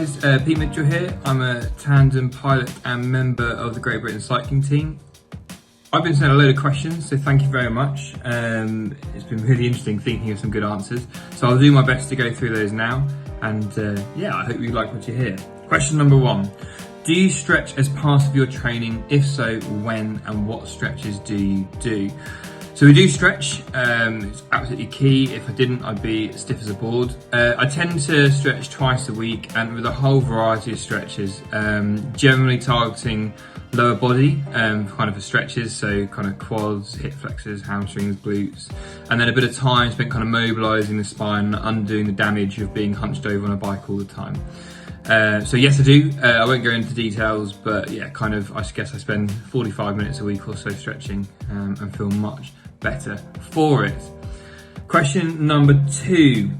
guys, Pete Mitchell here. I'm a tandem pilot and member of the Great Britain cycling team. I've been sent a load of questions, so thank you very much. It's been really interesting thinking of some good answers. So I'll do my best to go through those now. And I hope you like what you hear. Question number 1. Do you stretch as part of your training? If so, when and what stretches do you do? So we do stretch, it's absolutely key. If I didn't, I'd be stiff as a board. I tend to stretch twice a week and with a whole variety of stretches, generally targeting lower body kind of for stretches, so kind of quads, hip flexors, hamstrings, glutes, and then a bit of time spent kind of mobilising the spine, undoing the damage of being hunched over on a bike all the time. So yes, I do. I won't go into details, but yeah, kind of, I guess I spend 45 minutes a week or so stretching and feel much better for it. Question number 2.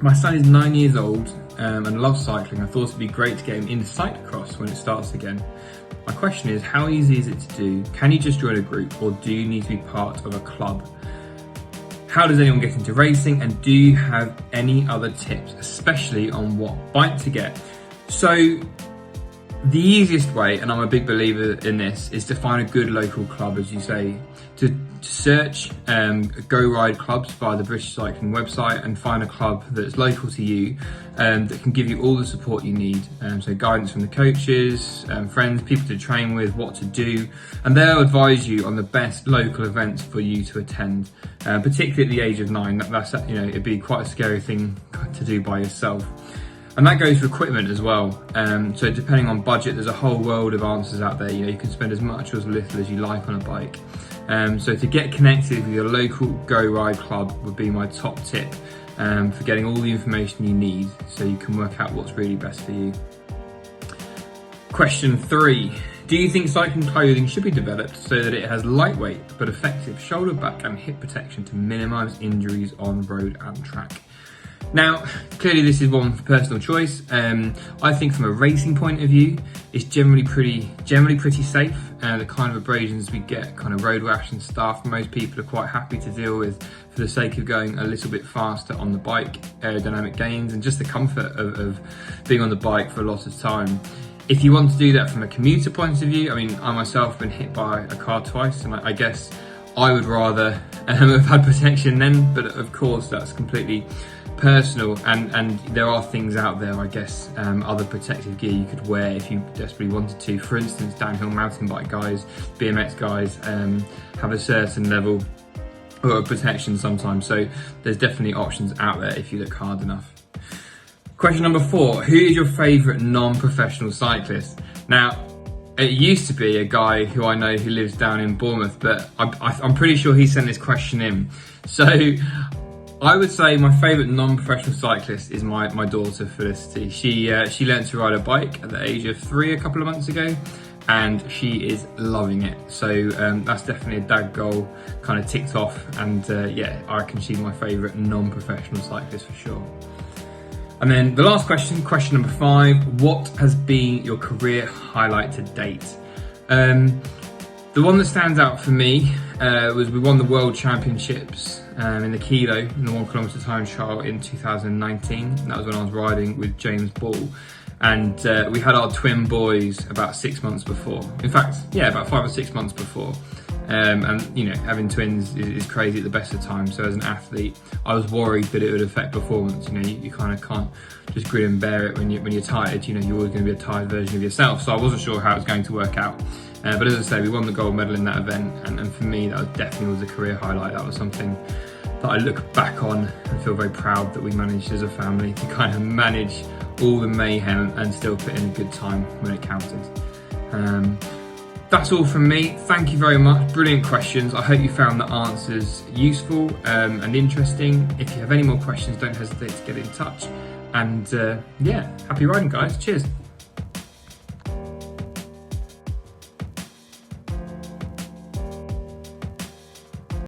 My son is 9 years old and loves cycling. I thought it'd be great to get him into cyclocross when it starts again. My question is, how easy is it to do? Can you just join a group or do you need to be part of a club? How does anyone get into racing, and do you have any other tips, especially on what bike to get? So the easiest way, and I'm a big believer in this, is to find a good local club, as you say, to search Go Ride clubs via the British Cycling website and find a club that's local to you that can give you all the support you need. So guidance from the coaches, friends, people to train with, what to do, and they'll advise you on the best local events for you to attend, particularly at the age of 9. That's it'd be quite a scary thing to do by yourself. And that goes for equipment as well. So depending on budget, there's a whole world of answers out there. You can spend as much or as little as you like on a bike. So to get connected with your local Go Ride club would be my top tip for getting all the information you need so you can work out what's really best for you. Question 3. Do you think cycling clothing should be developed so that it has lightweight but effective shoulder, back and hip protection to minimise injuries on road and track? Now, clearly this is one for personal choice. I think from a racing point of view, it's generally pretty safe. The kind of abrasions we get, kind of road rash and stuff, most people are quite happy to deal with for the sake of going a little bit faster on the bike, aerodynamic gains, and just the comfort of being on the bike for a lot of time. If you want to do that from a commuter point of view, I mean, I myself have been hit by a car twice, and I guess I would rather have had protection then, but of course that's completely personal, and there are things out there, I guess, other protective gear you could wear if you desperately wanted to. For instance, downhill mountain bike guys, BMX guys have a certain level of protection sometimes, so there's definitely options out there if you look hard enough. Question number 4. Who is your favourite non-professional cyclist? Now, it used to be a guy who I know who lives down in Bournemouth, but I'm pretty sure he sent this question in. So I would say my favourite non-professional cyclist is my daughter Felicity. She learned to ride a bike at the age of 3 a couple of months ago, and she is loving it. So that's definitely a dad goal kind of ticked off, and I reckon she's my favourite non-professional cyclist for sure. And then the last question number 5, what has been your career highlight to date? The one that stands out for me was we won the World Championships in the kilo in the 1 kilometre time trial in 2019. That was when I was riding with James Ball, and we had our twin boys about 6 months before. In fact, about 5 or 6 months before. And having twins is crazy at the best of times. So as an athlete, I was worried that it would affect performance. You kind of can't just grin and bear it when you're tired. You're always going to be a tired version of yourself. So I wasn't sure how it was going to work out. But as I say, we won the gold medal in that event, and for me, that definitely was a career highlight. That was something that I look back on and feel very proud that we managed as a family to kind of manage all the mayhem and still put in a good time when it counted. That's all from me. Thank you very much. Brilliant questions. I hope you found the answers useful and interesting. If you have any more questions, don't hesitate to get in touch. And happy riding, guys. Cheers.